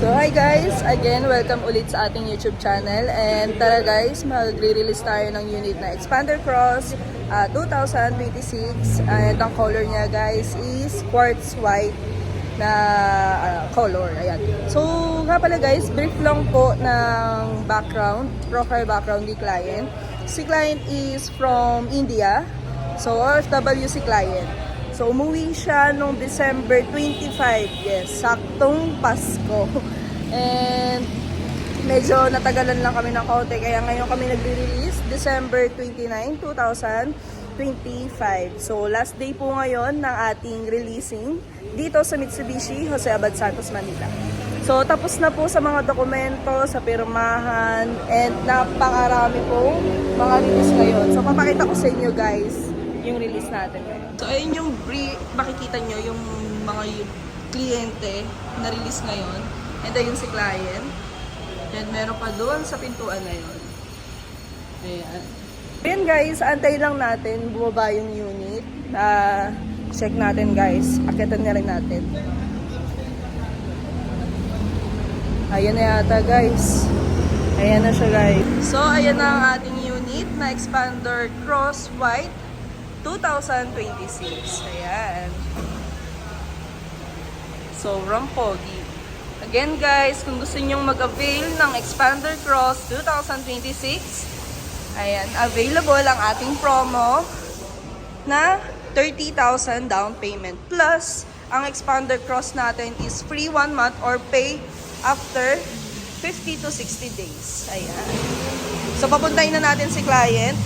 So hi guys, again welcome ulit sa ating YouTube channel, and tara guys, magre-release tayo ng unit na Expander Cross 2026, and ang color niya guys is quartz white na color. Ayan. So nga pala guys, brief lang po ng background, profile background ni client. Si client is from India, so OFW si client. So, umuwi siya noong December 25. Yes, saktong Pasko. And medyo natagalan lang kami ng kaunti. Kaya ngayon kami nagre-release, December 29, 2025. So, last day po ngayon ng ating releasing dito sa Mitsubishi Jose Abad Santos, Manila. So, tapos na po sa mga dokumento, sa pirmahan, and napakarami po mga release ngayon. So, papakita ko sa inyo guys yung release natin ngayon. So, ayun yung makikita nyo yung mga kliyente na release ngayon. And ayun si client. And meron pa doon sa pintuan na yun. Ayan. Ayan guys, antay lang natin bumaba yung unit. Check natin guys. Akitan na rin natin. Ayan na yata guys. Ayan na siya guys. So, ayan na ang ating unit na Expander Cross White 2026. Ayan. Sobrang pogi. Again guys, kung gusto nyong mag-avail ng Expander Cross 2026, ayan, available ang ating promo na 30,000 down payment. Plus, ang Expander Cross natin is free 1 month or pay after 50 to 60 days. Ayan. So, papuntahin na natin si client.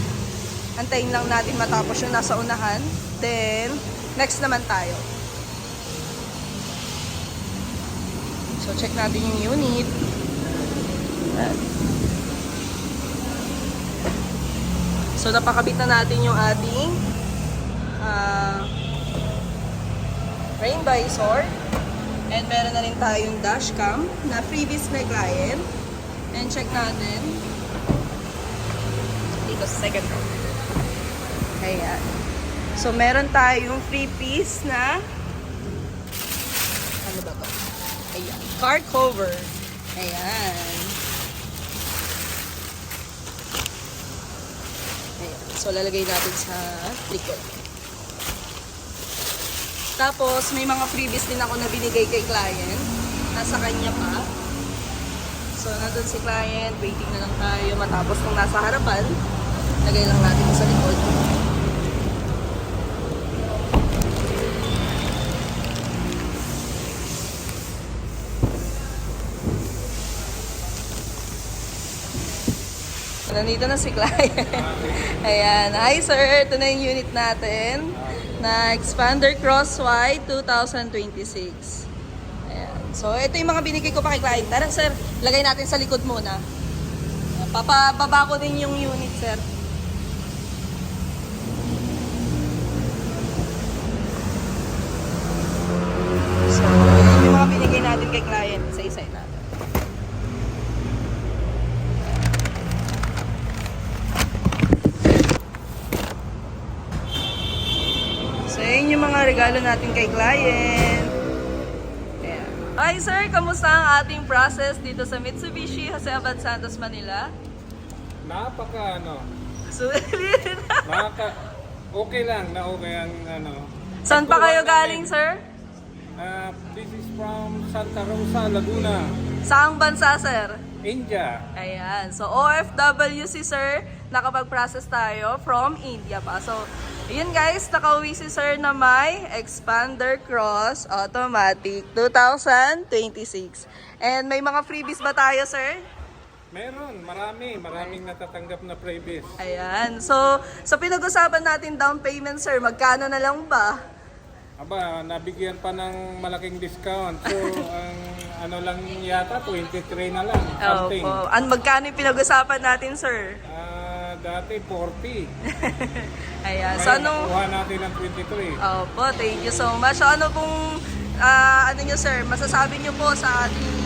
Antayin lang natin matapos yung nasa unahan. Then, next naman tayo. So, check natin yung unit. So, napakabit na natin yung ating rain visor. And meron na rin tayong dashcam na previous na client. And check natin dito sa second row. Ayan. So, meron tayong free piece na ano ba to? Ayan. Car cover. Ayan. Ayan. So, lalagay natin sa likod. Tapos, may mga freebies din ako na binigay kay client. Nasa kanya pa. So, nandun si client. Waiting na lang tayo matapos nung nasa harapan. Lagay lang natin sa likod. Nandito na si client. Ayan. Hi sir, ito na yung unit natin na Expander Cross White 2026. Ayan. So, ito yung mga binigay ko pa kay client. Tara sir, lagay natin sa likod muna. Papababa ko din yung unit sir. So, yun yung mga binigay natin kay client. Isa-isa natin. So, yun yung mga regalo natin kay client. Ayan. Hi sir, kamusta ang ating process dito sa Mitsubishi Jose Abad Santos, Manila? Okay lang na okay ang ano. Saan pa kayo galing sir? This is from Santa Rosa, Laguna, Saang bansa sir? India. Ayan. So, OFW si sir. Nakapag-process tayo from India pa. So, yun guys, nakauwi si sir na may Expander Cross Automatic 2026. And may mga freebies ba tayo sir? Meron, maraming natatanggap na freebies. Ayan. So, sa pinag-usapan natin down payment sir, magkano na lang ba? Aba, nabigyan pa ng malaking discount. So, ang ano lang yata, 23 na lang. Something. Opo. Magkano yung pinag-usapan natin sir? Dati 40. Ayan. So, Ngayon, ano? nakuha natin ng 23. Opo, thank you so much. So, ano pong, ano nyo sir, masasabi nyo po sa ating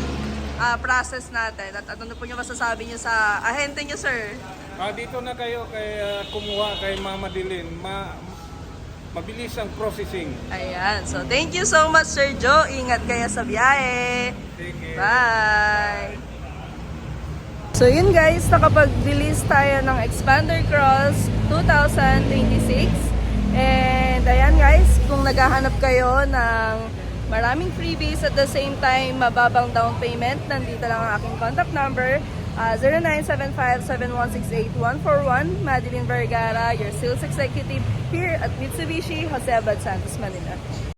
process natin? At ano po nyo masasabi nyo sa ahente nyo sir? Dito na kayo kay kumuha kay Mama Dilin. mabilis ang processing. Ayan. So, thank you so much, Sir Joe. Ingat kayo sa biyahe. Sige. Bye! So yun guys, nakapag-release tayo ng Expander Cross 2026. And ayan guys, kung naghahanap kayo ng maraming freebies at the same time mababang down payment, nandito lang ang aking contact number, 0975-7168-141. Madeline Vergara, your sales executive here at Mitsubishi Jose Abad Santos, Manila.